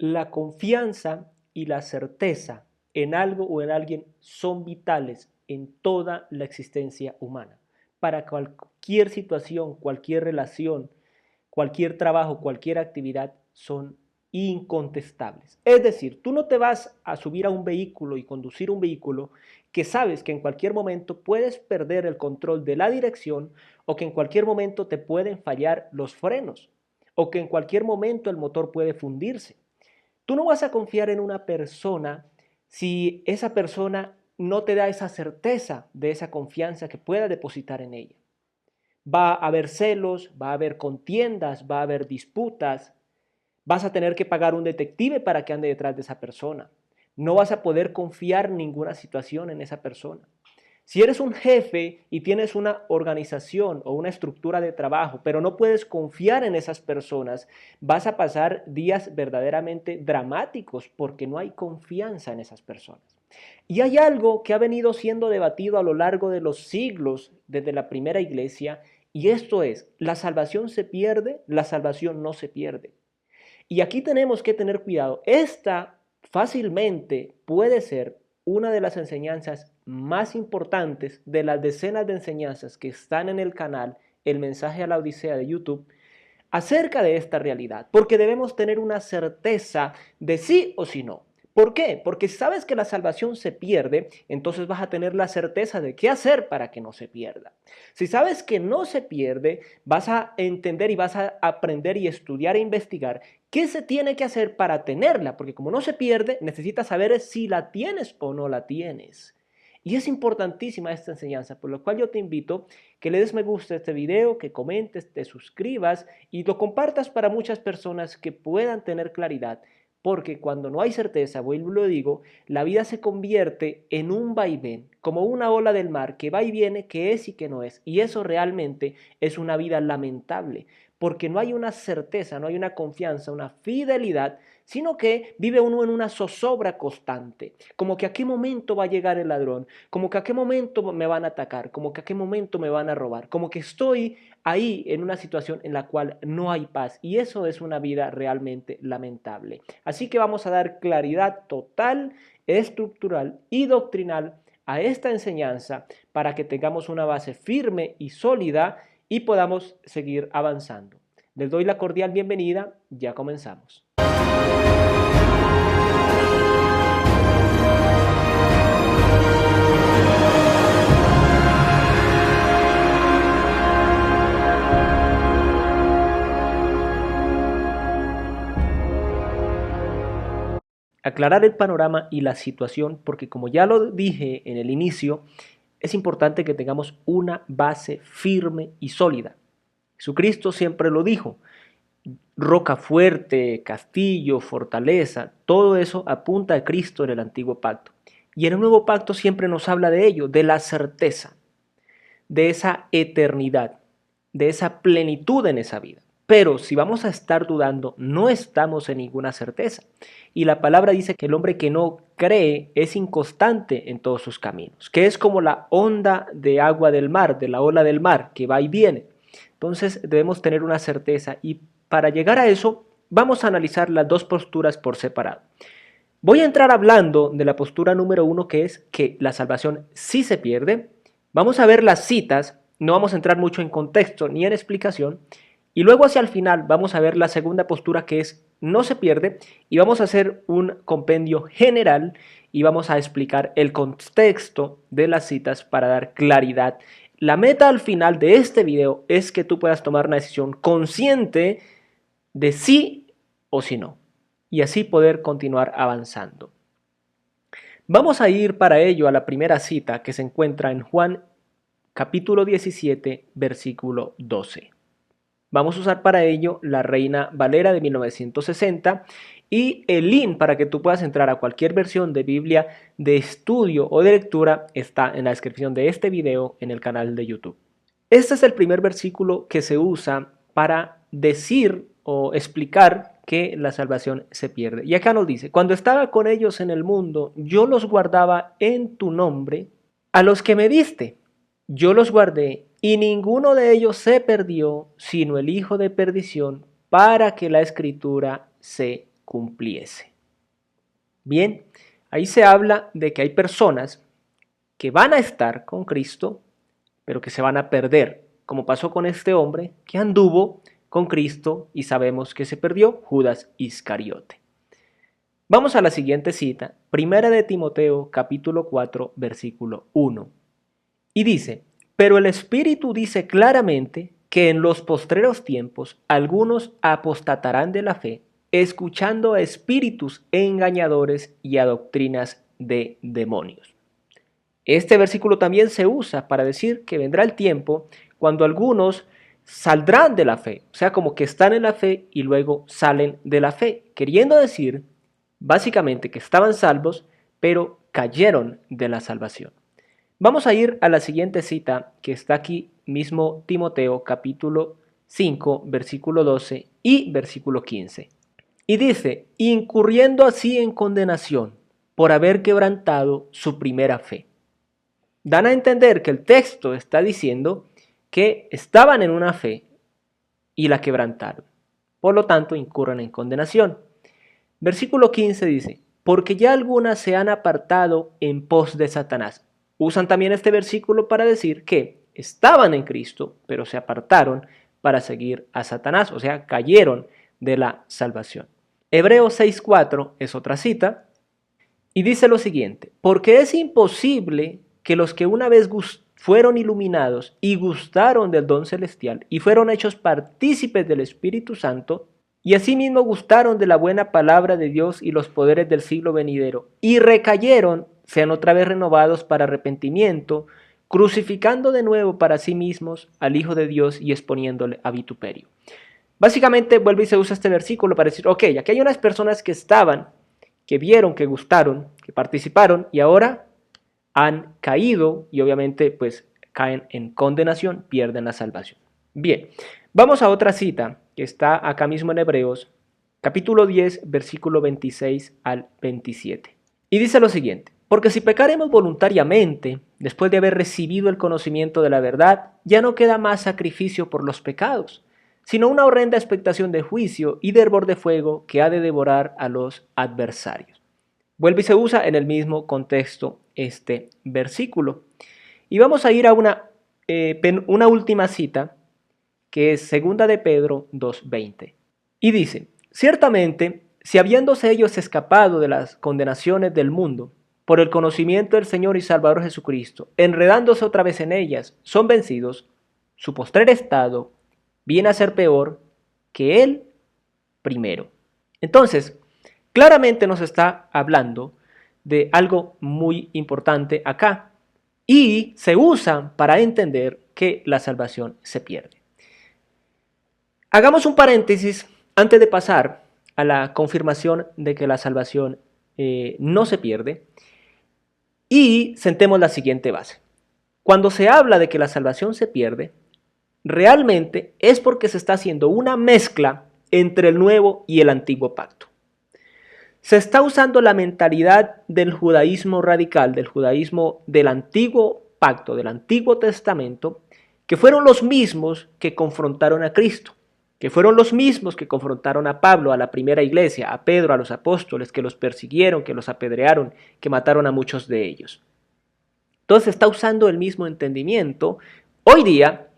La confianza y la certeza en algo o en alguien son vitales en toda la existencia humana. Para cualquier situación, cualquier relación, cualquier trabajo, cualquier actividad son incontestables. Es decir, tú no te vas a subir a un vehículo y conducir un vehículo que sabes que en cualquier momento puedes perder el control de la dirección o que en cualquier momento te pueden fallar los frenos o que en cualquier momento el motor puede fundirse. Tú no vas a confiar en una persona si esa persona no te da esa certeza de esa confianza que pueda depositar en ella. Va a haber celos, va a haber contiendas, va a haber disputas, vas a tener que pagar un detective para que ande detrás de esa persona. No vas a poder confiar en ninguna situación en esa persona. Si eres un jefe y tienes una organización o una estructura de trabajo, pero no puedes confiar en esas personas, vas a pasar días verdaderamente dramáticos porque no hay confianza en esas personas. Y hay algo que ha venido siendo debatido a lo largo de los siglos desde la primera iglesia, y esto es, ¿la salvación se pierde? ¿La salvación no se pierde? Y aquí tenemos que tener cuidado. Esta fácilmente puede ser una de las enseñanzas más importantes de las decenas de enseñanzas que están en el canal El Mensaje a la Odisea de YouTube acerca de esta realidad, porque debemos tener una certeza de sí o sí no. ¿Por qué? Porque si sabes que la salvación se pierde, entonces vas a tener la certeza de qué hacer para que no se pierda. Si sabes que no se pierde, vas a entender y vas a aprender y estudiar e investigar qué se tiene que hacer para tenerla, porque como no se pierde, necesitas saber si la tienes o no la tienes. Y es importantísima esta enseñanza, por lo cual yo te invito que le des me gusta a este video, que comentes, te suscribas y lo compartas para muchas personas que puedan tener claridad. Porque cuando no hay certeza, vuelvo y lo digo, la vida se convierte en un vaivén, como una ola del mar que va y viene, que es y que no es. Y eso realmente es una vida lamentable, porque no hay una certeza, no hay una confianza, una fidelidad, sino que vive uno en una zozobra constante, como que a qué momento va a llegar el ladrón, como que a qué momento me van a atacar, como que a qué momento me van a robar, como que estoy ahí en una situación en la cual no hay paz y eso es una vida realmente lamentable. Así que vamos a dar claridad total, estructural y doctrinal a esta enseñanza para que tengamos una base firme y sólida y podamos seguir avanzando. Les doy la cordial bienvenida, ya comenzamos. Aclarar el panorama y la situación, porque como ya lo dije en el inicio, es importante que tengamos una base firme y sólida. Jesucristo siempre lo dijo, roca fuerte, castillo, fortaleza, todo eso apunta a Cristo en el antiguo pacto. Y en el nuevo pacto siempre nos habla de ello, de la certeza, de esa eternidad, de esa plenitud en esa vida. Pero si vamos a estar dudando, no estamos en ninguna certeza. Y la palabra dice que el hombre que no cree es inconstante en todos sus caminos, que es como la onda de agua del mar, de la ola del mar, que va y viene. Entonces debemos tener una certeza y para llegar a eso vamos a analizar las dos posturas por separado. Voy a entrar hablando de la postura número 1, que es que la salvación sí se pierde. Vamos a ver las citas, no vamos a entrar mucho en contexto ni en explicación. Y luego hacia el final vamos a ver la segunda postura, que es no se pierde, y vamos a hacer un compendio general y vamos a explicar el contexto de las citas para dar claridad. La meta al final de este video es que tú puedas tomar una decisión consciente de sí o sí no, y así poder continuar avanzando. Vamos a ir para ello a la primera cita que se encuentra en Juan capítulo 17, versículo 12. Vamos a usar para ello la Reina Valera de 1960 y el link para que tú puedas entrar a cualquier versión de Biblia de estudio o de lectura está en la descripción de este video en el canal de YouTube. Este es el primer versículo que se usa para decir o explicar que la salvación se pierde. Y acá nos dice, cuando estaba con ellos en el mundo, yo los guardaba en tu nombre, a los que me diste, yo los guardé y ninguno de ellos se perdió, sino el hijo de perdición, para que la escritura se cumpliese. Bien, ahí se habla de que hay personas que van a estar con Cristo, pero que se van a perder, como pasó con este hombre que anduvo con Cristo y sabemos que se perdió, Judas Iscariote. Vamos a la siguiente cita, Primera de Timoteo, capítulo 4, versículo 1. Y dice, pero el Espíritu dice claramente que en los postreros tiempos algunos apostatarán de la fe, escuchando a espíritus engañadores y a doctrinas de demonios. Este versículo también se usa para decir que vendrá el tiempo cuando algunos saldrán de la fe, o sea, como que están en la fe y luego salen de la fe, queriendo decir básicamente que estaban salvos, pero cayeron de la salvación. Vamos a ir a la siguiente cita que está aquí mismo, Timoteo capítulo 5, versículo 12 y versículo 15. Y dice, incurriendo así en condenación por haber quebrantado su primera fe. Dan a entender que el texto está diciendo que estaban en una fe y la quebrantaron. Por lo tanto, incurren en condenación. Versículo 15 dice, porque ya algunas se han apartado en pos de Satanás. Usan también este versículo para decir que estaban en Cristo, pero se apartaron para seguir a Satanás, o sea, cayeron de la salvación. Hebreos 6:4 es otra cita y dice lo siguiente, porque es imposible que los que una vez fueron iluminados y gustaron del don celestial y fueron hechos partícipes del Espíritu Santo, y asimismo gustaron de la buena palabra de Dios y los poderes del siglo venidero, y recayeron, sean otra vez renovados para arrepentimiento, crucificando de nuevo para sí mismos al Hijo de Dios y exponiéndole a vituperio. Básicamente vuelve y se usa este versículo para decir, ok, aquí hay unas personas que estaban, que vieron, que gustaron, que participaron, y ahora han caído y obviamente pues caen en condenación, pierden la salvación. Bien, vamos a otra cita que está acá mismo en Hebreos, capítulo 10, versículo 26 al 27. Y dice lo siguiente, porque si pecaremos voluntariamente, después de haber recibido el conocimiento de la verdad, ya no queda más sacrificio por los pecados, sino una horrenda expectación de juicio y de hervor de fuego que ha de devorar a los adversarios. Vuelve y se usa en el mismo contexto este versículo. Y vamos a ir a una última cita, que es 2 de Pedro 2:20. Y dice, ciertamente, si habiéndose ellos escapado de las condenaciones del mundo, por el conocimiento del Señor y Salvador Jesucristo, enredándose otra vez en ellas, son vencidos, su postrer estado viene a ser peor que el primero. Entonces, claramente nos está hablando de algo muy importante acá y se usa para entender que la salvación se pierde. Hagamos un paréntesis antes de pasar a la confirmación de que la salvación no se pierde y sentemos la siguiente base. Cuando se habla de que la salvación se pierde, realmente es porque se está haciendo una mezcla entre el nuevo y el antiguo pacto. Se está usando la mentalidad del judaísmo radical, del judaísmo del antiguo pacto, del Antiguo Testamento, que fueron los mismos que confrontaron a Cristo, que fueron los mismos que confrontaron a Pablo, a la primera iglesia, a Pedro, a los apóstoles, que los persiguieron, que los apedrearon, que mataron a muchos de ellos. Entonces está usando el mismo entendimiento hoy día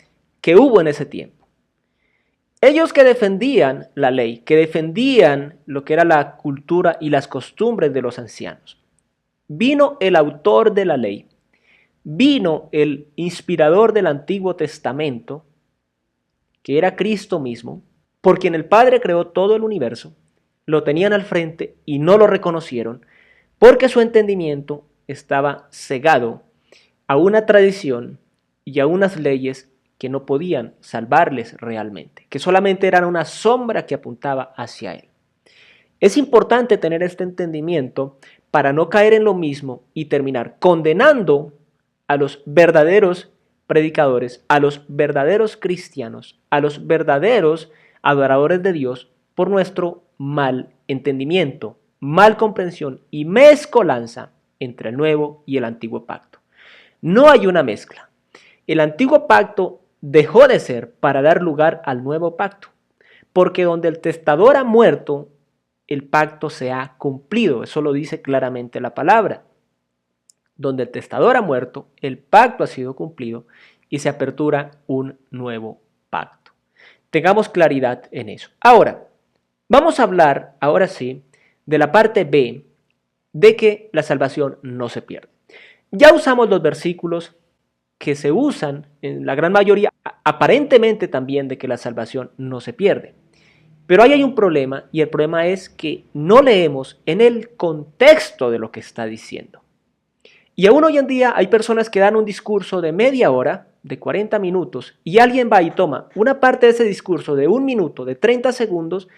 que hubo en ese tiempo. Ellos que defendían la ley, que defendían lo que era la cultura y las costumbres de los ancianos. Vino el autor de la ley, vino el inspirador del Antiguo Testamento, que era Cristo mismo, por quien el Padre creó todo el universo, lo tenían al frente y no lo reconocieron, porque su entendimiento estaba cegado a una tradición y a unas leyes que no podían salvarles realmente, que solamente eran una sombra que apuntaba hacia Él. Es importante tener este entendimiento para no caer en lo mismo y terminar condenando a los verdaderos predicadores, a los verdaderos cristianos, a los verdaderos adoradores de Dios por nuestro mal entendimiento, mal comprensión y mezcolanza entre el nuevo y el antiguo pacto. No hay una mezcla. El antiguo pacto dejó de ser para dar lugar al nuevo pacto, porque donde el testador ha muerto, el pacto se ha cumplido. Eso lo dice claramente la palabra. Donde el testador ha muerto, el pacto ha sido cumplido y se apertura un nuevo pacto. Tengamos claridad en eso. Ahora, vamos a hablar, ahora sí, de la parte B, de que la salvación no se pierde. Ya usamos los versículos que se usan en la gran mayoría, aparentemente también, de que la salvación no se pierde. Pero ahí hay un problema, y el problema es que no leemos en el contexto de lo que está diciendo. Y aún hoy en día hay personas que dan un discurso de media hora, de 40 minutos, y alguien va y toma una parte de ese discurso de 1 minuto, de 30 segundos,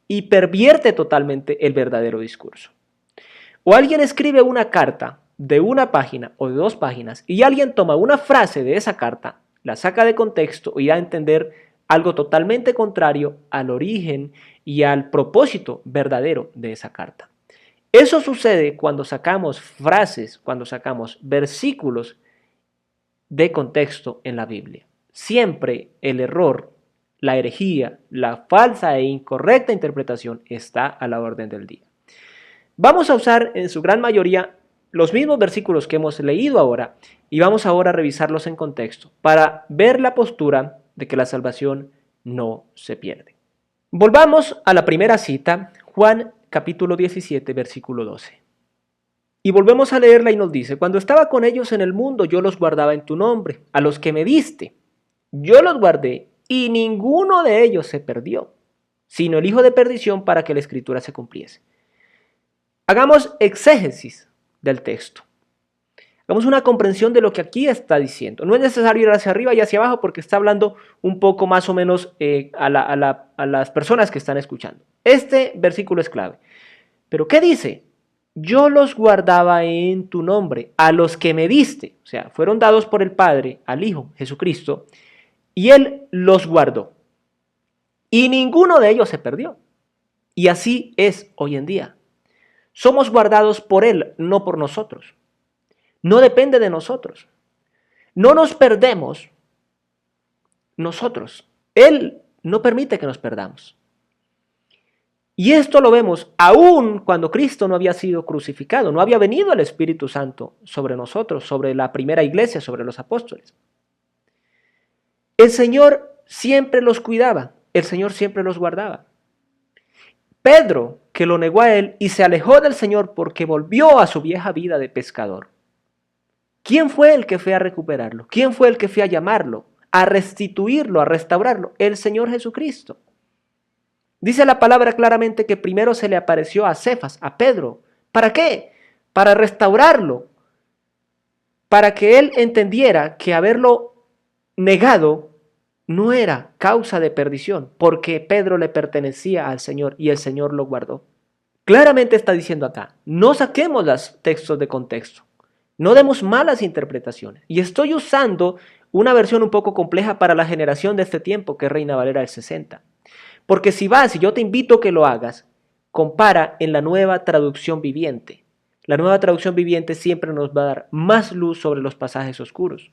y pervierte totalmente el verdadero discurso. O alguien escribe una carta de 1 página o de 2 páginas, y alguien toma una frase de esa carta, la saca de contexto y da a entender algo totalmente contrario al origen y al propósito verdadero de esa carta. Eso sucede cuando sacamos frases, cuando sacamos versículos de contexto en la Biblia. Siempre el error, la herejía, la falsa e incorrecta interpretación está a la orden del día. Vamos a usar en su gran mayoría los mismos versículos que hemos leído ahora y vamos ahora a revisarlos en contexto para ver la postura de que la salvación no se pierde. Volvamos a la primera cita, Juan capítulo 17, versículo 12. Y volvemos a leerla y nos dice: cuando estaba con ellos en el mundo, yo los guardaba en tu nombre, a los que me diste. Yo los guardé y ninguno de ellos se perdió, sino el hijo de perdición, para que la escritura se cumpliese. Hagamos exégesis del texto. Hagamos una comprensión de lo que aquí está diciendo. No es necesario ir hacia arriba y hacia abajo porque está hablando un poco más o menos a las personas que están escuchando. Este versículo es clave. ¿Pero qué dice? Yo los guardaba en tu nombre, a los que me diste. O sea, fueron dados por el Padre al Hijo, Jesucristo, y Él los guardó. Y ninguno de ellos se perdió. Y así es hoy en día. Somos guardados por Él, no por nosotros. No depende de nosotros. No nos perdemos nosotros. Él no permite que nos perdamos. Y esto lo vemos aún cuando Cristo no había sido crucificado, no había venido el Espíritu Santo sobre nosotros, sobre la primera iglesia, sobre los apóstoles. El Señor siempre los cuidaba, el Señor siempre los guardaba. Pedro, que lo negó a él y se alejó del Señor porque volvió a su vieja vida de pescador. ¿Quién fue el que fue a recuperarlo? ¿Quién fue el que fue a llamarlo, a restituirlo, a restaurarlo? El Señor Jesucristo. Dice la palabra claramente que primero se le apareció a Cefas, a Pedro. ¿Para qué? Para restaurarlo, para que él entendiera que haberlo negado no era causa de perdición, porque Pedro le pertenecía al Señor y el Señor lo guardó. Claramente está diciendo acá, no saquemos los textos de contexto, no demos malas interpretaciones. Y estoy usando una versión un poco compleja para la generación de este tiempo, que es Reina Valera del 60. Porque si vas, y yo te invito a que lo hagas, compara en la Nueva Traducción Viviente. La Nueva Traducción Viviente siempre nos va a dar más luz sobre los pasajes oscuros.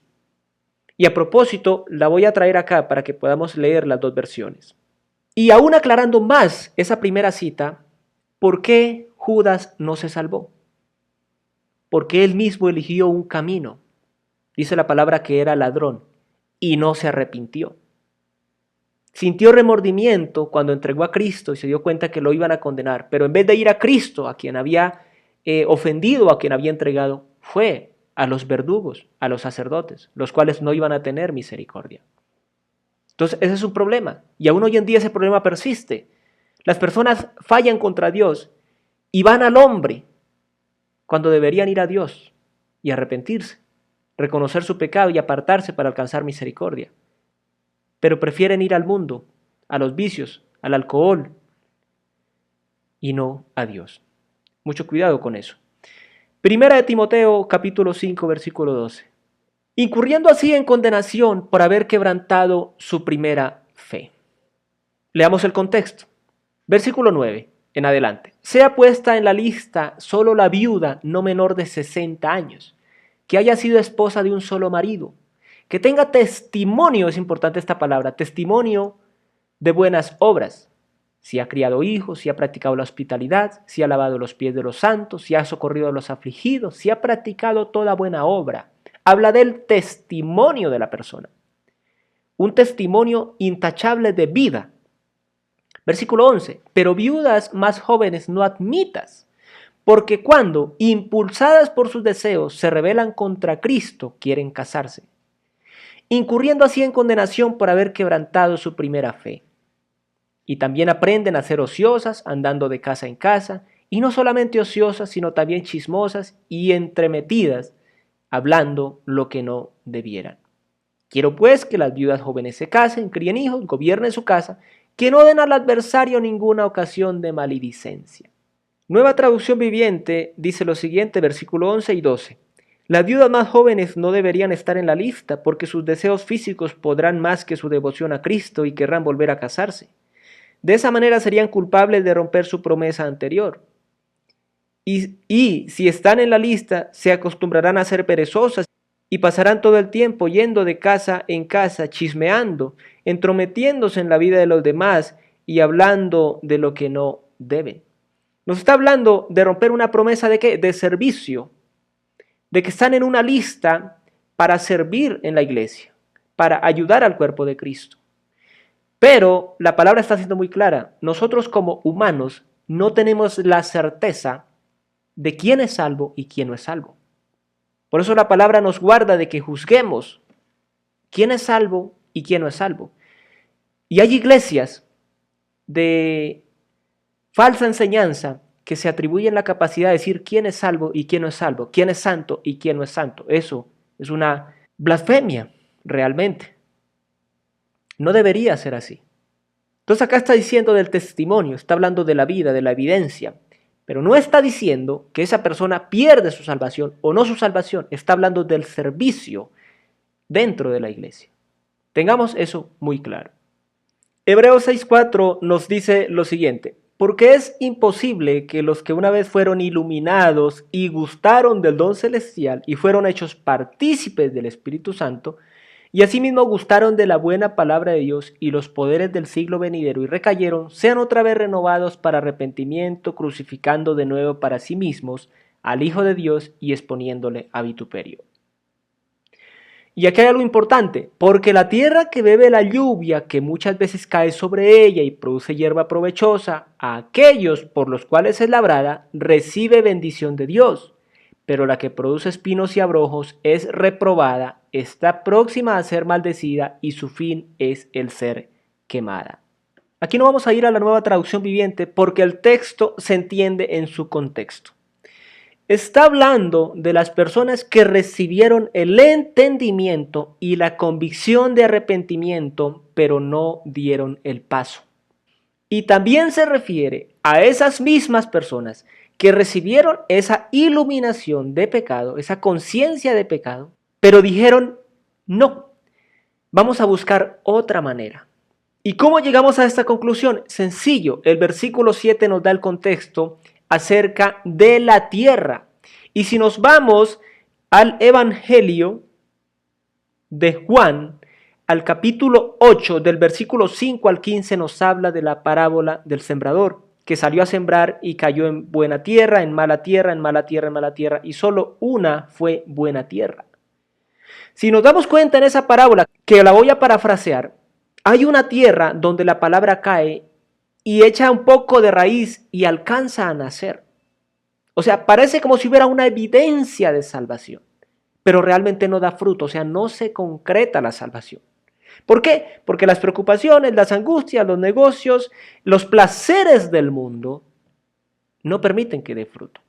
Y a propósito, la voy a traer acá para que podamos leer las dos versiones. Y aún aclarando más esa primera cita, ¿por qué Judas no se salvó? Porque él mismo eligió un camino. Dice la palabra que era ladrón y no se arrepintió. Sintió remordimiento cuando entregó a Cristo y se dio cuenta que lo iban a condenar, pero en vez de ir a Cristo, a quien había ofendido, a quien había entregado, fue a los verdugos, a los sacerdotes, los cuales no iban a tener misericordia. Entonces ese es un problema, y aún hoy en día ese problema persiste. Las personas fallan contra Dios y van al hombre cuando deberían ir a Dios y arrepentirse, reconocer su pecado y apartarse para alcanzar misericordia. Pero prefieren ir al mundo, a los vicios, al alcohol y no a Dios. Mucho cuidado con eso. Primera de Timoteo, capítulo 5, versículo 12. Incurriendo así en condenación por haber quebrantado su primera fe. Leamos el contexto. Versículo 9 en adelante. Sea puesta en la lista solo la viuda no menor de 60 años, que haya sido esposa de un solo marido, que tenga testimonio, es importante esta palabra, testimonio de buenas obras, si ha criado hijos, si ha practicado la hospitalidad, si ha lavado los pies de los santos, si ha socorrido a los afligidos, si ha practicado toda buena obra. Habla del testimonio de la persona, un testimonio intachable de vida. Versículo 11, pero viudas más jóvenes no admitas, porque cuando, impulsadas por sus deseos, se rebelan contra Cristo, quieren casarse, incurriendo así en condenación por haber quebrantado su primera fe. Y también aprenden a ser ociosas, andando de casa en casa, y no solamente ociosas, sino también chismosas y entremetidas, hablando lo que no debieran. Quiero pues que las viudas jóvenes se casen, críen hijos, gobiernen su casa, que no den al adversario ninguna ocasión de maledicencia. Nueva Traducción Viviente dice lo siguiente, versículo 11 y 12. Las viudas más jóvenes no deberían estar en la lista, porque sus deseos físicos podrán más que su devoción a Cristo y querrán volver a casarse. De esa manera serían culpables de romper su promesa anterior. Y si están en la lista, se acostumbrarán a ser perezosas y pasarán todo el tiempo yendo de casa en casa, chismeando, entrometiéndose en la vida de los demás y hablando de lo que no deben. Nos está hablando de romper una promesa ¿de qué? De servicio, de que están en una lista para servir en la iglesia, para ayudar al cuerpo de Cristo. Pero la palabra está siendo muy clara. Nosotros como humanos no tenemos la certeza de quién es salvo y quién no es salvo. Por eso la palabra nos guarda de que juzguemos quién es salvo y quién no es salvo. Y hay iglesias de falsa enseñanza que se atribuyen la capacidad de decir quién es salvo y quién no es salvo, quién es santo y quién no es santo. Eso es una blasfemia, realmente. No debería ser así. Entonces acá está diciendo del testimonio, está hablando de la vida, de la evidencia, pero no está diciendo que esa persona pierde su salvación o no su salvación, está hablando del servicio dentro de la iglesia. Tengamos eso muy claro. Hebreos 6:4 nos dice lo siguiente, porque es imposible que los que una vez fueron iluminados y gustaron del don celestial y fueron hechos partícipes del Espíritu Santo, y asimismo gustaron de la buena palabra de Dios y los poderes del siglo venidero y recayeron, sean otra vez renovados para arrepentimiento, crucificando de nuevo para sí mismos al Hijo de Dios y exponiéndole a vituperio. Y aquí hay algo importante, porque la tierra que bebe la lluvia que muchas veces cae sobre ella y produce hierba provechosa, a aquellos por los cuales es labrada, recibe bendición de Dios. Pero la que produce espinos y abrojos es reprobada, está próxima a ser maldecida y su fin es el ser quemada. Aquí no vamos a ir a la Nueva Traducción Viviente porque el texto se entiende en su contexto. Está hablando de las personas que recibieron el entendimiento y la convicción de arrepentimiento, pero no dieron el paso. Y también se refiere a esas mismas personas que recibieron esa iluminación de pecado, esa conciencia de pecado, pero dijeron, no, vamos a buscar otra manera. ¿Y cómo llegamos a esta conclusión? Sencillo, el versículo 7 nos da el contexto acerca de la tierra. Y si nos vamos al Evangelio de Juan, al capítulo 8, del versículo 5 al 15, nos habla de la parábola del sembrador, que salió a sembrar y cayó en buena tierra, en mala tierra, en mala tierra, en mala tierra, y solo una fue buena tierra. Si nos damos cuenta en esa parábola, que la voy a parafrasear, hay una tierra donde la palabra cae y echa un poco de raíz y alcanza a nacer. O sea, parece como si hubiera una evidencia de salvación, pero realmente no da fruto, o sea, no se concreta la salvación. ¿Por qué? Porque las preocupaciones, las angustias, los negocios, los placeres del mundo no permiten que dé fruto.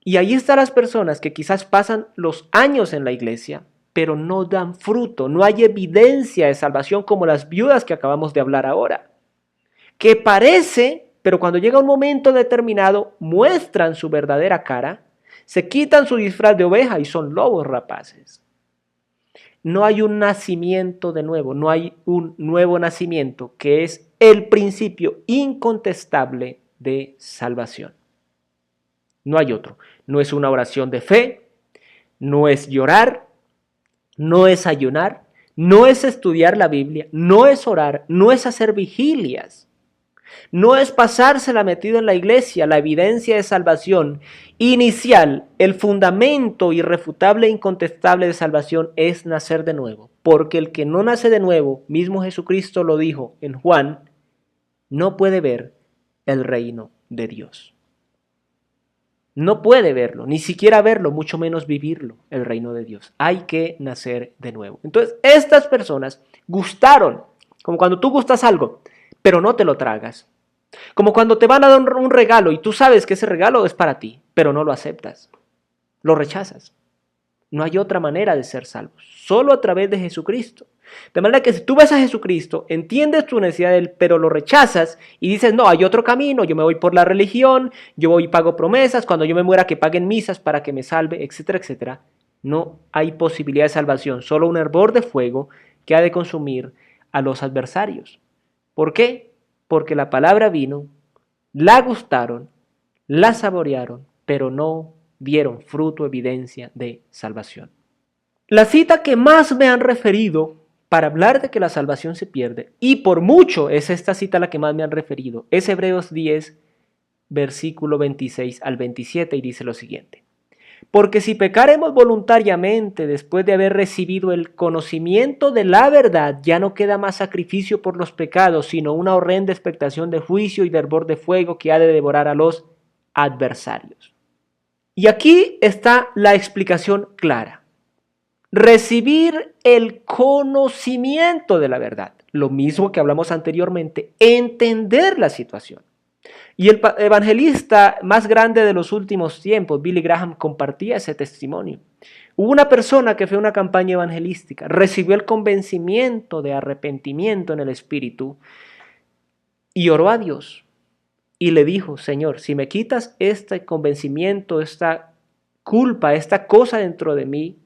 Y ahí están las personas que quizás pasan los años en la iglesia, pero no dan fruto, no hay evidencia de salvación como las viudas que acabamos de hablar ahora, que parece, pero cuando llega un momento determinado muestran su verdadera cara, se quitan su disfraz de oveja y son lobos rapaces. No hay un nacimiento de nuevo, no hay un nuevo nacimiento que es el principio incontestable de salvación. No hay otro. No es una oración de fe, no es llorar, no es ayunar, no es estudiar la Biblia, no es orar, no es hacer vigilias. No es pasársela metido en la iglesia. La evidencia de salvación inicial, el fundamento irrefutable e incontestable de salvación es nacer de nuevo. Porque el que no nace de nuevo, mismo Jesucristo lo dijo en Juan, no puede ver el reino de Dios. No puede verlo, ni siquiera verlo, mucho menos vivirlo, el reino de Dios. Hay que nacer de nuevo. Entonces, estas personas gustaron, como cuando tú gustas algo, pero no te lo tragas. Como cuando te van a dar un regalo y tú sabes que ese regalo es para ti, pero no lo aceptas, lo rechazas. No hay otra manera de ser salvos, solo a través de Jesucristo. De manera que si tú ves a Jesucristo, entiendes tu necesidad de Él, pero lo rechazas y dices, no, hay otro camino, yo me voy por la religión, yo voy y pago promesas, cuando yo me muera que paguen misas para que me salve, etcétera, etcétera. No hay posibilidad de salvación, solo un hervor de fuego que ha de consumir a los adversarios. ¿Por qué? Porque la palabra vino, la gustaron, la saborearon, pero no vieron fruto, evidencia de salvación. La cita que más me han referido para hablar de que la salvación se pierde, y por mucho es esta cita a la que más me han referido, es Hebreos 10, versículo 26 al 27, y dice lo siguiente. Porque si pecaremos voluntariamente después de haber recibido el conocimiento de la verdad, ya no queda más sacrificio por los pecados, sino una horrenda expectación de juicio y de hervor de fuego que ha de devorar a los adversarios. Y aquí está la explicación clara. Recibir el conocimiento de la verdad, lo mismo que hablamos anteriormente, entender la situación. Y el evangelista más grande de los últimos tiempos, Billy Graham, compartía ese testimonio. Hubo una persona que fue a una campaña evangelística, recibió el convencimiento de arrepentimiento en el Espíritu y oró a Dios y le dijo, Señor, si me quitas este convencimiento, esta culpa, esta cosa dentro de mí,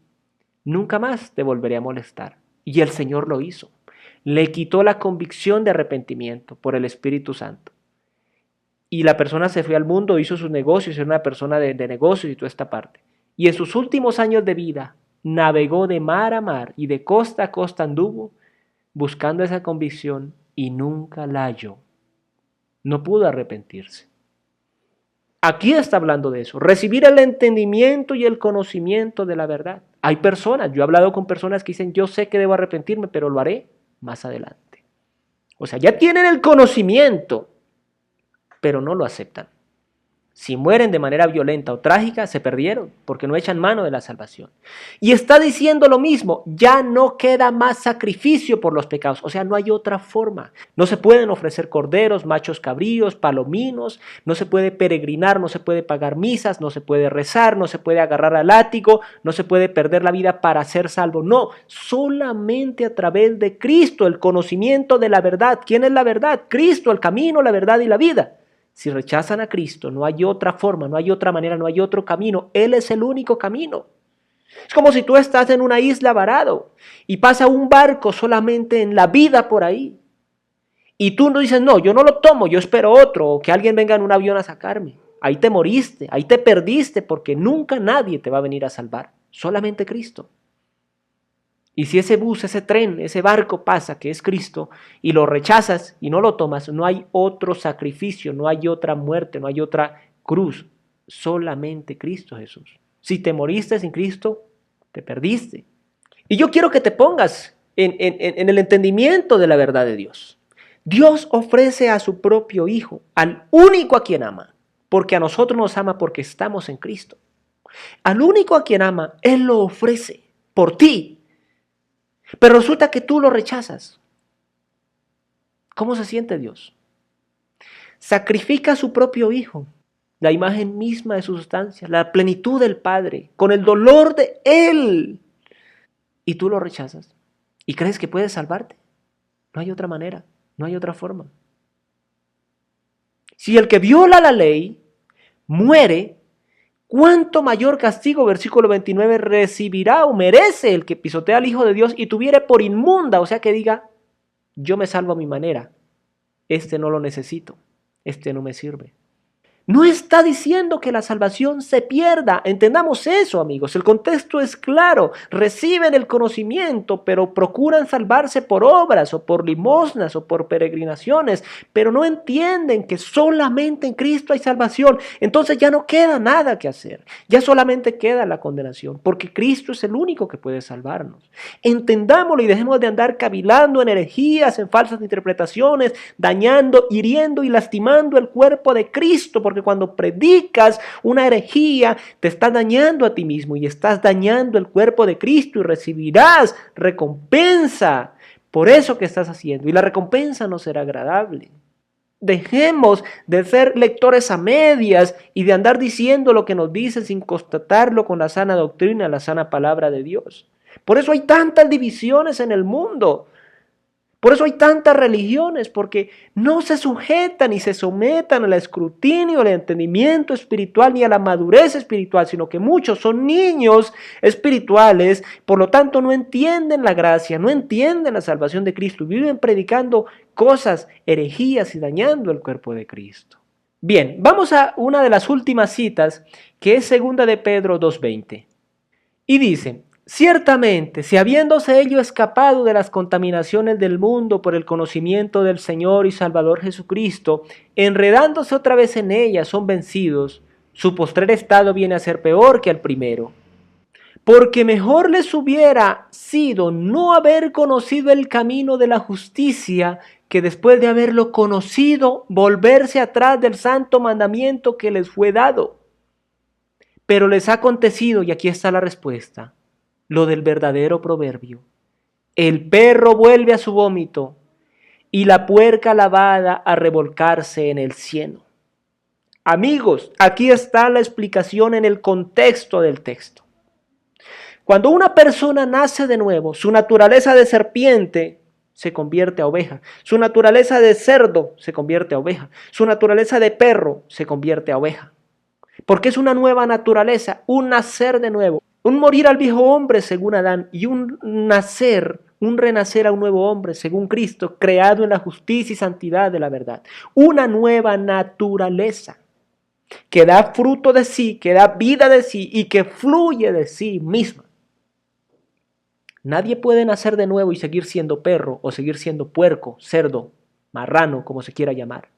nunca más te volveré a molestar. Y el Señor lo hizo. Le quitó la convicción de arrepentimiento por el Espíritu Santo. Y la persona se fue al mundo, hizo sus negocios, era una persona de negocios y toda esta parte. Y en sus últimos años de vida navegó de mar a mar y de costa a costa anduvo buscando esa convicción y nunca la halló. No pudo arrepentirse. Aquí está hablando de eso, recibir el entendimiento y el conocimiento de la verdad. Hay personas, yo he hablado con personas que dicen, yo sé que debo arrepentirme, pero lo haré más adelante. O sea, ya tienen el conocimiento, pero no lo aceptan. Si mueren de manera violenta o trágica, se perdieron, porque no echan mano de la salvación. Y está diciendo lo mismo, ya no queda más sacrificio por los pecados, o sea, no hay otra forma. No se pueden ofrecer corderos, machos cabríos, palominos, no se puede peregrinar, no se puede pagar misas, no se puede rezar, no se puede agarrar al látigo, no se puede perder la vida para ser salvo. No, solamente a través de Cristo, el conocimiento de la verdad. ¿Quién es la verdad? Cristo, el camino, la verdad y la vida. Si rechazan a Cristo, no hay otra forma, no hay otra manera, no hay otro camino. Él es el único camino. Es como si tú estás en una isla varado y pasa un barco solamente en la vida por ahí. Y tú no dices, no, yo no lo tomo, yo espero otro, o que alguien venga en un avión a sacarme. Ahí te moriste, ahí te perdiste, porque nunca nadie te va a venir a salvar, solamente Cristo. Y si ese bus, ese tren, ese barco pasa, que es Cristo, y lo rechazas y no lo tomas, no hay otro sacrificio, no hay otra muerte, no hay otra cruz, solamente Cristo Jesús. Si te moriste sin Cristo, te perdiste. Y yo quiero que te pongas en el entendimiento de la verdad de Dios. Dios ofrece a su propio Hijo, al único a quien ama, porque a nosotros nos ama porque estamos en Cristo. Al único a quien ama, Él lo ofrece por ti. Pero resulta que tú lo rechazas. ¿Cómo se siente Dios? Sacrifica a su propio Hijo, la imagen misma de su sustancia, la plenitud del Padre, con el dolor de Él. Y tú lo rechazas. ¿Y crees que puedes salvarte? No hay otra manera, no hay otra forma. Si el que viola la ley muere, ¿cuánto mayor castigo, versículo 29, recibirá o merece el que pisotea al Hijo de Dios y tuviere por inmunda? O sea, que diga, yo me salvo a mi manera, este no lo necesito, este no me sirve. No está diciendo que la salvación se pierda. Entendamos eso, amigos. El contexto es claro. Reciben el conocimiento, pero procuran salvarse por obras o por limosnas o por peregrinaciones, pero no entienden que solamente en Cristo hay salvación. Entonces ya no queda nada que hacer. Ya solamente queda la condenación, porque Cristo es el único que puede salvarnos. Entendámoslo y dejemos de andar cavilando en herejías, en falsas interpretaciones, dañando, hiriendo y lastimando el cuerpo de Cristo, porque cuando predicas una herejía, te estás dañando a ti mismo y estás dañando el cuerpo de Cristo y recibirás recompensa por eso que estás haciendo. Y la recompensa no será agradable. Dejemos de ser lectores a medias y de andar diciendo lo que nos dicen sin constatarlo con la sana doctrina, la sana palabra de Dios. Por eso hay tantas divisiones en el mundo. Por eso hay tantas religiones, porque no se sujetan ni se sometan al escrutinio, al entendimiento espiritual ni a la madurez espiritual, sino que muchos son niños espirituales, por lo tanto no entienden la gracia, no entienden la salvación de Cristo, viven predicando cosas, herejías y dañando el cuerpo de Cristo. Bien, vamos a una de las últimas citas, que es segunda de Pedro 2:20. Y dice: ciertamente, si habiéndose ellos escapado de las contaminaciones del mundo por el conocimiento del Señor y Salvador Jesucristo, enredándose otra vez en ellas, son vencidos, su postrer estado viene a ser peor que al primero. Porque mejor les hubiera sido no haber conocido el camino de la justicia, que después de haberlo conocido, volverse atrás del santo mandamiento que les fue dado. Pero les ha acontecido, y aquí está la respuesta, lo del verdadero proverbio: el perro vuelve a su vómito y la puerca lavada a revolcarse en el cieno. Amigos, aquí está la explicación en el contexto del texto. Cuando una persona nace de nuevo, su naturaleza de serpiente se convierte a oveja, su naturaleza de cerdo se convierte a oveja, su naturaleza de perro se convierte a oveja. Porque es una nueva naturaleza, un nacer de nuevo, un morir al viejo hombre según Adán y un nacer, un renacer a un nuevo hombre según Cristo, creado en la justicia y santidad de la verdad. Una nueva naturaleza que da fruto de sí, que da vida de sí y que fluye de sí misma. Nadie puede nacer de nuevo y seguir siendo perro o seguir siendo puerco, cerdo, marrano, como se quiera llamar.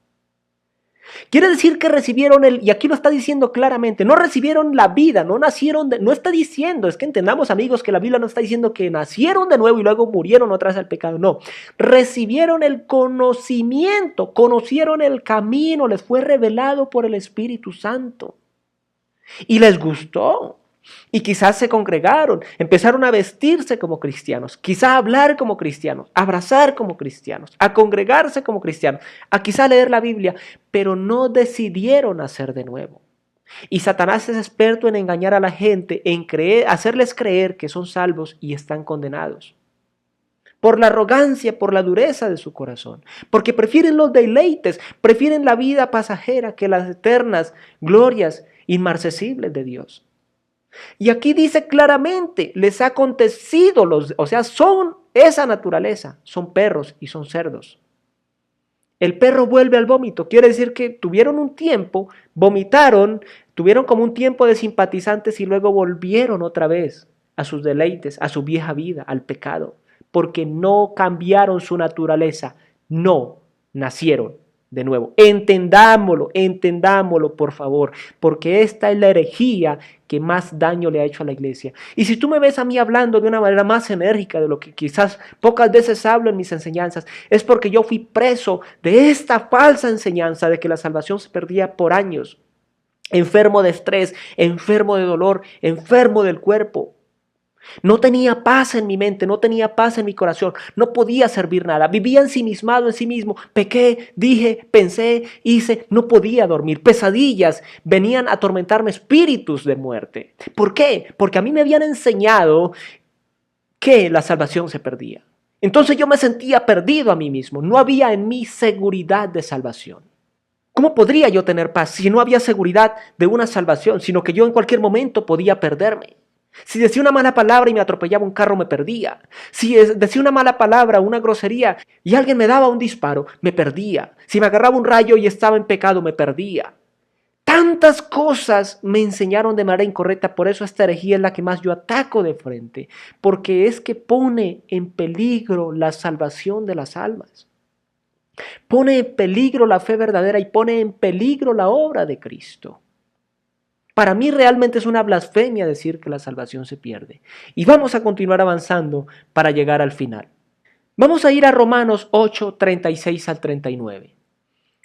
Quiere decir que recibieron y aquí lo está diciendo claramente, no recibieron la vida, no nacieron, no está diciendo, es que entendamos, amigos, que la Biblia no está diciendo que nacieron de nuevo y luego murieron otra vez al pecado, no. Recibieron el conocimiento, conocieron el camino, les fue revelado por el Espíritu Santo y les gustó. Y quizás se congregaron, empezaron a vestirse como cristianos, quizás a hablar como cristianos, a abrazar como cristianos, a congregarse como cristianos, a quizás leer la Biblia, pero no decidieron hacer de nuevo. Y Satanás es experto en engañar a la gente, en hacerles creer que son salvos y están condenados. Por la arrogancia, por la dureza de su corazón, porque prefieren los deleites, prefieren la vida pasajera que las eternas glorias inmarcesibles de Dios. Y aquí dice claramente, les ha acontecido, son esa naturaleza, son perros y son cerdos. El perro vuelve al vómito, quiere decir que tuvieron un tiempo, vomitaron, tuvieron como un tiempo de simpatizantes y luego volvieron otra vez a sus deleites, a su vieja vida, al pecado, porque no cambiaron su naturaleza, no nacieron de nuevo. Entendámoslo, por favor, porque esta es la herejía que más daño le ha hecho a la iglesia. Y si tú me ves a mí hablando de una manera más enérgica de lo que quizás pocas veces hablo en mis enseñanzas, es porque yo fui preso de esta falsa enseñanza de que la salvación se perdía por años. Enfermo de estrés, enfermo de dolor, enfermo del cuerpo. No tenía paz en mi mente, no tenía paz en mi corazón, no podía servir nada, vivía ensimismado en sí mismo, pequé, dije, pensé, hice, no podía dormir, pesadillas venían a atormentarme, espíritus de muerte. ¿Por qué? Porque a mí me habían enseñado que la salvación se perdía. Entonces yo me sentía perdido a mí mismo, no había en mí seguridad de salvación. ¿Cómo podría yo tener paz si no había seguridad de una salvación, sino que yo en cualquier momento podía perderme? Si decía una mala palabra y me atropellaba un carro, me perdía. Si decía una mala palabra, una grosería, y alguien me daba un disparo, me perdía. Si me agarraba un rayo y estaba en pecado, me perdía. Tantas cosas me enseñaron de manera incorrecta, por eso esta herejía es la que más yo ataco de frente, porque es que pone en peligro la salvación de las almas, pone en peligro la fe verdadera y pone en peligro la obra de Cristo. Para mí realmente es una blasfemia decir que la salvación se pierde. Y vamos a continuar avanzando para llegar al final. Vamos a ir a Romanos 8, 36 al 39.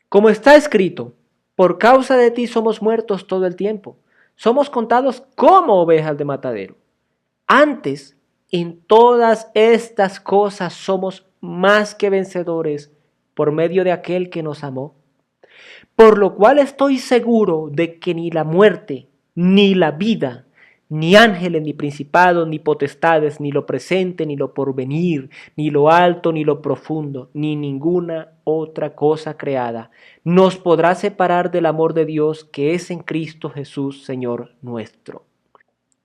Como está escrito, por causa de ti somos muertos todo el tiempo. Somos contados como ovejas de matadero. Antes, en todas estas cosas somos más que vencedores por medio de aquel que nos amó. Por lo cual estoy seguro de que ni la muerte, ni la vida, ni ángeles, ni principados, ni potestades, ni lo presente, ni lo porvenir, ni lo alto, ni lo profundo, ni ninguna otra cosa creada, nos podrá separar del amor de Dios que es en Cristo Jesús, Señor nuestro.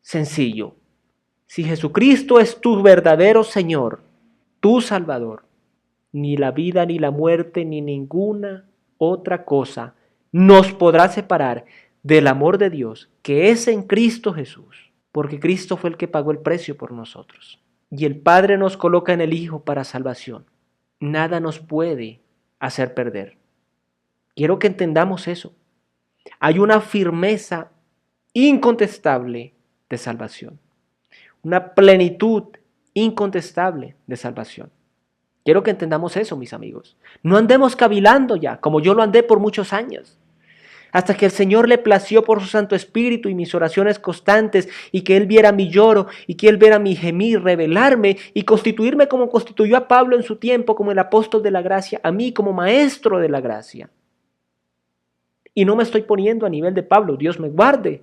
Sencillo. Si Jesucristo es tu verdadero Señor, tu Salvador, ni la vida, ni la muerte, ni ninguna otra cosa nos podrá separar del amor de Dios que es en Cristo Jesús, porque Cristo fue el que pagó el precio por nosotros. Y el Padre nos coloca en el Hijo para salvación. Nada nos puede hacer perder. Quiero que entendamos eso. Hay una firmeza incontestable de salvación, una plenitud incontestable de salvación. Quiero que entendamos eso, mis amigos. No andemos cavilando ya, como yo lo andé por muchos años, hasta que el Señor le plació por su Santo Espíritu y mis oraciones constantes, y que Él viera mi lloro, y que Él viera mi gemir, revelarme y constituirme como constituyó a Pablo en su tiempo, como el apóstol de la gracia, a mí como maestro de la gracia. Y no me estoy poniendo a nivel de Pablo, Dios me guarde.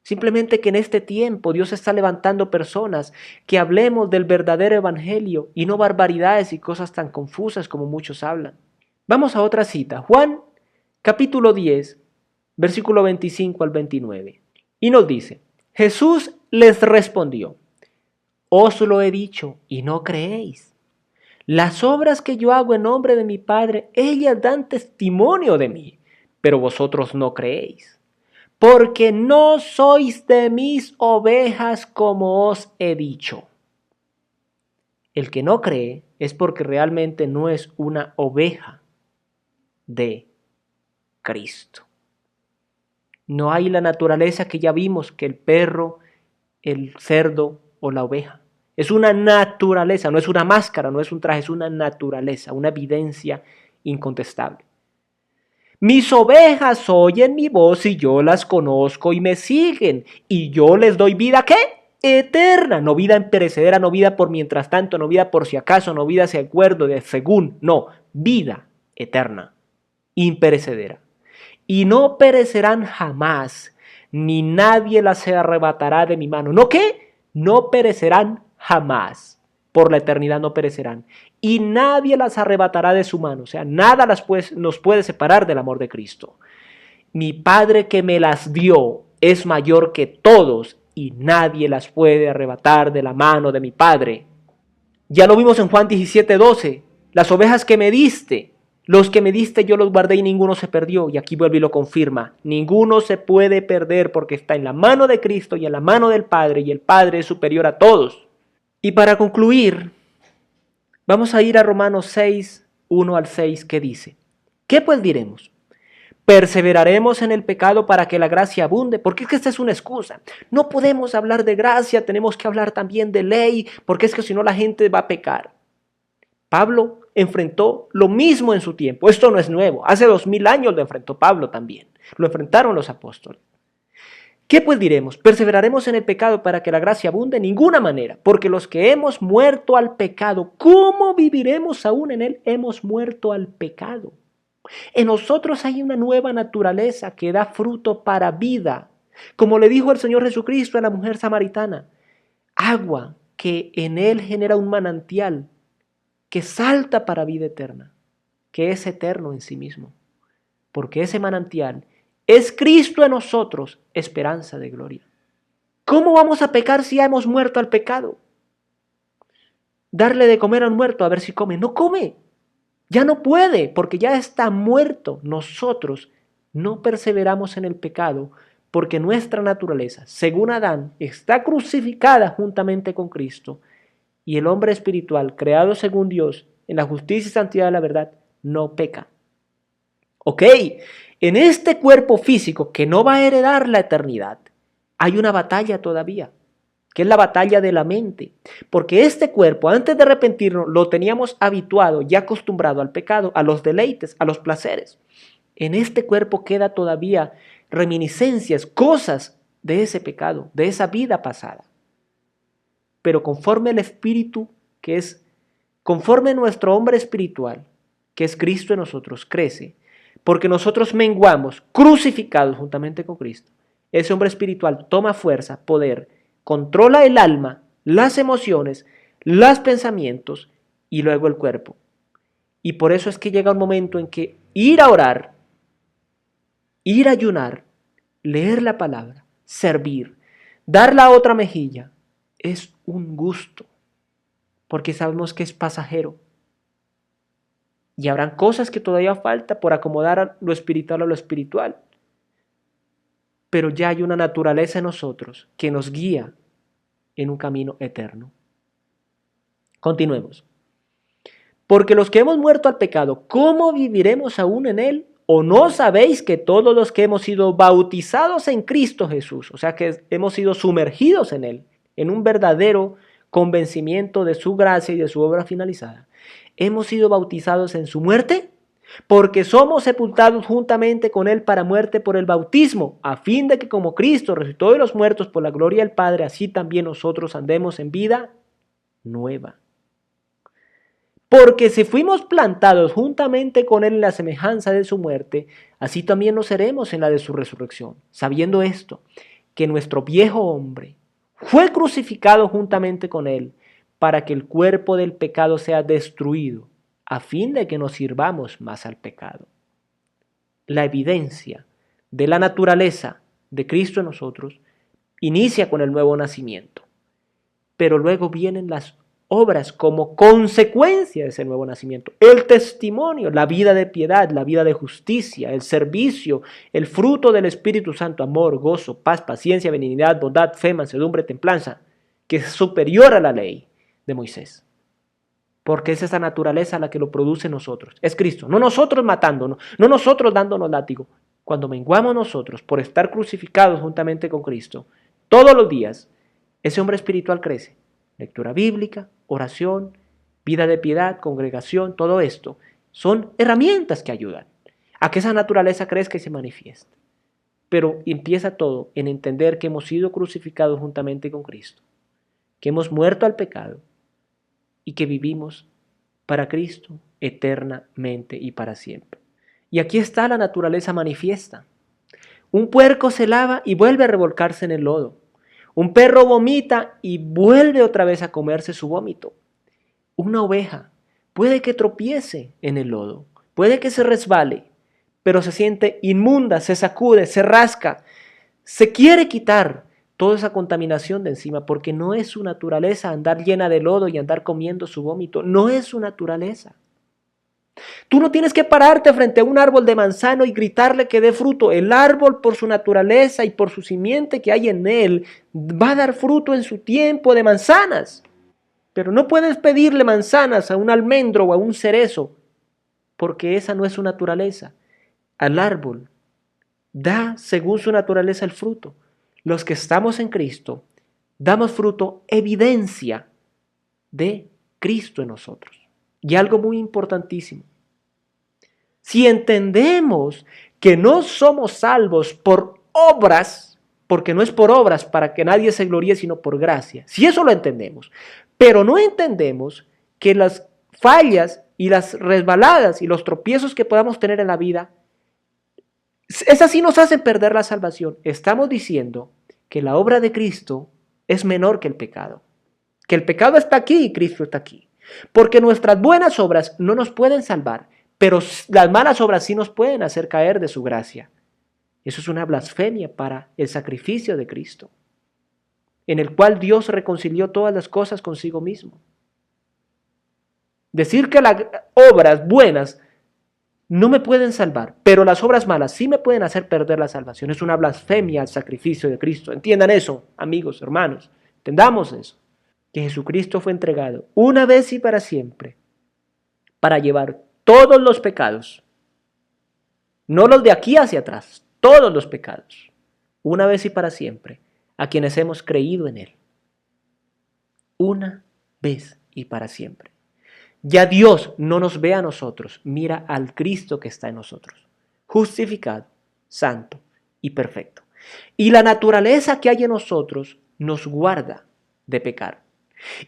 Simplemente que en este tiempo Dios está levantando personas que hablemos del verdadero evangelio y no barbaridades y cosas tan confusas como muchos hablan. Vamos a otra cita, Juan capítulo 10, versículo 25 al 29. Y nos dice, Jesús les respondió, os lo he dicho y no creéis. Las obras que yo hago en nombre de mi Padre, ellas dan testimonio de mí, pero vosotros no creéis. Porque no sois de mis ovejas como os he dicho. El que no cree es porque realmente no es una oveja de Cristo. No hay la naturaleza que ya vimos, que el perro, el cerdo o la oveja. Es una naturaleza, no es una máscara, no es un traje, es una naturaleza, una evidencia incontestable. Mis ovejas oyen mi voz y yo las conozco y me siguen, y yo les doy vida, ¿qué? Eterna, no vida imperecedera, no vida por mientras tanto, no vida por si acaso, no vida de acuerdo, de según, no, vida eterna, imperecedera. Y no perecerán jamás, ni nadie las arrebatará de mi mano. ¿No qué? No perecerán jamás. Por la eternidad no perecerán. Y nadie las arrebatará de su mano. O sea, nada nos puede separar del amor de Cristo. Mi Padre que me las dio es mayor que todos y nadie las puede arrebatar de la mano de mi Padre. Ya lo vimos en Juan 17:12. Las ovejas que me diste, los que me diste yo los guardé y ninguno se perdió. Y aquí vuelve y lo confirma. Ninguno se puede perder porque está en la mano de Cristo y en la mano del Padre, y el Padre es superior a todos. Y para concluir, vamos a ir a Romanos 6, 1 al 6, que dice, ¿qué pues diremos? ¿Perseveraremos en el pecado para que la gracia abunde? Porque es que esta es una excusa. No podemos hablar de gracia, tenemos que hablar también de ley, porque es que si no la gente va a pecar. Pablo enfrentó lo mismo en su tiempo. Esto no es nuevo. Hace 2000 años lo enfrentó Pablo también. Lo enfrentaron los apóstoles. ¿Qué pues diremos? ¿Perseveraremos en el pecado para que la gracia abunde? De ninguna manera, porque los que hemos muerto al pecado, ¿cómo viviremos aún en él? Hemos muerto al pecado. En nosotros hay una nueva naturaleza que da fruto para vida. Como le dijo el Señor Jesucristo a la mujer samaritana, agua que en él genera un manantial que salta para vida eterna, que es eterno en sí mismo, porque ese manantial es Cristo en nosotros, esperanza de gloria. ¿Cómo vamos a pecar si ya hemos muerto al pecado? Darle de comer a un muerto a ver si come. No come. Ya no puede porque ya está muerto. Nosotros No perseveramos en el pecado porque nuestra naturaleza, según Adán, está crucificada juntamente con Cristo y el hombre espiritual, creado según Dios, en la justicia y santidad de la verdad, no peca. Ok, en este cuerpo físico que no va a heredar la eternidad, hay una batalla todavía, que es la batalla de la mente, porque este cuerpo, antes de arrepentirnos, lo teníamos habituado y acostumbrado al pecado, a los deleites, a los placeres. En este cuerpo queda todavía reminiscencias, cosas de ese pecado, de esa vida pasada. Pero conforme el espíritu, conforme nuestro hombre espiritual, que es Cristo en nosotros, crece, porque nosotros menguamos, crucificados juntamente con Cristo, ese hombre espiritual toma fuerza, poder, controla el alma, las emociones, los pensamientos y luego el cuerpo. Y por eso es que llega un momento en que ir a orar, ir a ayunar, leer la palabra, servir, dar la otra mejilla, es un gusto, porque sabemos que es pasajero. Y habrán cosas que todavía falta por acomodar a lo espiritual a lo espiritual. Pero ya hay una naturaleza en nosotros que nos guía en un camino eterno. Continuemos. Porque los que hemos muerto al pecado, ¿cómo viviremos aún en él? ¿O no sabéis que todos los que hemos sido bautizados en Cristo Jesús, o sea que hemos sido sumergidos en él, en un verdadero convencimiento de su gracia y de su obra finalizada, hemos sido bautizados en su muerte? Porque somos sepultados juntamente con él para muerte por el bautismo, a fin de que como Cristo resucitó de los muertos por la gloria del Padre, así también nosotros andemos en vida nueva. Porque si fuimos plantados juntamente con él en la semejanza de su muerte, así también lo seremos en la de su resurrección, sabiendo esto, que nuestro viejo hombre fue crucificado juntamente con él, para que el cuerpo del pecado sea destruido, a fin de que nos sirvamos más al pecado. La evidencia de la naturaleza de Cristo en nosotros inicia con el nuevo nacimiento, pero luego vienen las obras como consecuencia de ese nuevo nacimiento. El testimonio, la vida de piedad, la vida de justicia, el servicio, el fruto del Espíritu Santo, amor, gozo, paz, paciencia, benignidad, bondad, fe, mansedumbre, templanza, que es superior a la ley de Moisés. Porque es esa naturaleza la que lo produce en nosotros. Es Cristo, no nosotros matándonos, no nosotros dándonos látigo. Cuando menguamos nosotros por estar crucificados juntamente con Cristo, todos los días, ese hombre espiritual crece. Lectura bíblica, oración, vida de piedad, congregación, todo esto son herramientas que ayudan a que esa naturaleza crezca y se manifieste. Pero empieza todo en entender que hemos sido crucificados juntamente con Cristo, que hemos muerto al pecado y que vivimos para Cristo eternamente y para siempre. Y aquí está la naturaleza manifiesta. Un puerco se lava y vuelve a revolcarse en el lodo. Un perro vomita y vuelve otra vez a comerse su vómito. Una oveja puede que tropiece en el lodo, puede que se resbale, pero se siente inmunda, se sacude, se rasca, se quiere quitar toda esa contaminación de encima, porque no es su naturaleza andar llena de lodo y andar comiendo su vómito, no es su naturaleza. Tú no tienes que pararte frente a un árbol de manzano y gritarle que dé fruto. El árbol, por su naturaleza y por su simiente que hay en él, va a dar fruto en su tiempo de manzanas. Pero no puedes pedirle manzanas a un almendro o a un cerezo, porque esa no es su naturaleza. Al árbol da según su naturaleza el fruto. Los que estamos en Cristo damos fruto, evidencia de Cristo en nosotros. Y algo muy importantísimo. Si entendemos que no somos salvos por obras, porque no es por obras para que nadie se gloríe, sino por gracia. Si eso lo entendemos, pero no entendemos que las fallas y las resbaladas y los tropiezos que podamos tener en la vida, esas sí nos hacen perder la salvación. Estamos diciendo que la obra de Cristo es menor que el pecado. Que el pecado está aquí y Cristo está aquí. Porque nuestras buenas obras no nos pueden salvar, pero las malas obras sí nos pueden hacer caer de su gracia. Eso es una blasfemia para el sacrificio de Cristo, en el cual Dios reconcilió todas las cosas consigo mismo. Decir que las obras buenas no me pueden salvar, pero las obras malas sí me pueden hacer perder la salvación. Es una blasfemia al sacrificio de Cristo. Entiendan eso, amigos, hermanos. Entendamos eso. Que Jesucristo fue entregado una vez y para siempre para llevar todos los pecados, no los de aquí hacia atrás, todos los pecados, una vez y para siempre, a quienes hemos creído en Él. Una vez y para siempre. Ya Dios no nos ve a nosotros, mira al Cristo que está en nosotros, justificado, santo y perfecto. Y la naturaleza que hay en nosotros nos guarda de pecar.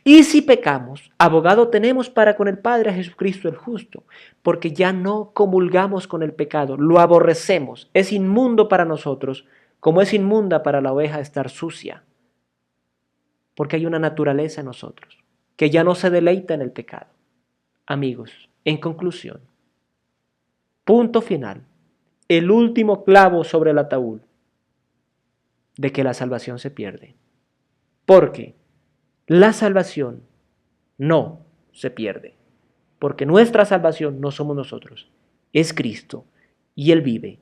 Y si pecamos, abogado tenemos para con el Padre a Jesucristo el justo, porque ya no comulgamos con el pecado, lo aborrecemos, es inmundo para nosotros, como es inmunda para la oveja estar sucia, porque hay una naturaleza en nosotros que ya no se deleita en el pecado. Amigos, en conclusión, punto final, el último clavo sobre el ataúd de que la salvación se pierde, porque la salvación no se pierde, porque nuestra salvación no somos nosotros, es Cristo y Él vive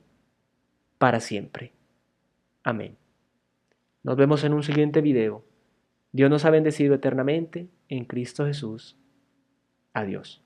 para siempre. Amén. Nos vemos en un siguiente video. Dios nos ha bendecido eternamente en Cristo Jesús. Adiós.